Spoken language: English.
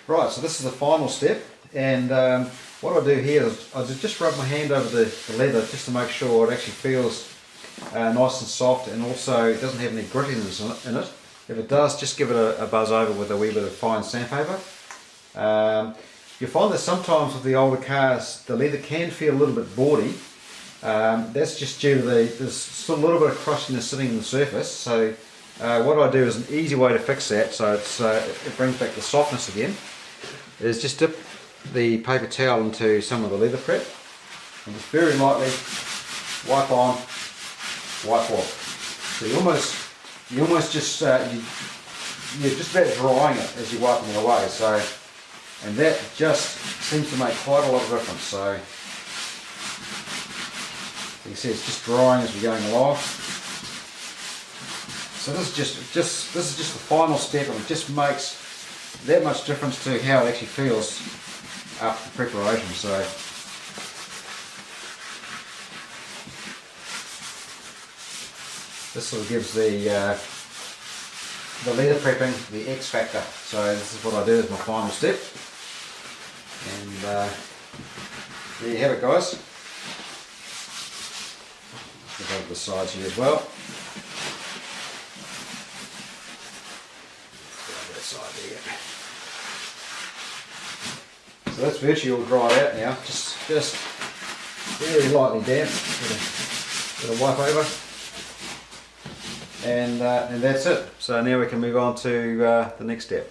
Right, so this is the final step, and what I do here is I just rub my hand over the leather just to make sure it actually feels nice and soft, and also it doesn't have any grittiness in it. If it does, just give it a buzz over with a wee bit of fine sandpaper. You'll find that sometimes with the older cars the leather can feel a little bit boardy. That's just due to there's still a little bit of crustiness sitting in the surface. So what I do is an easy way to fix that, so it brings back the softness again, is just dip the paper towel into some of the leather prep and just very lightly wipe on, wipe off. So you almost just you're just about drying it as you're wiping it away. So, and that just seems to make quite a lot of difference. So you can see it's just drying as we're going along. So this is just the final step, and it just makes that much difference to how it actually feels after the preparation. So this sort of gives the leather prepping the X factor. So this is what I do as my final step, and there you have it, guys. Let's go to the sides here as well. So that's virtually all dried out now. Just very lightly damp. Bit of wipe over, and that's it. So now we can move on to the next step.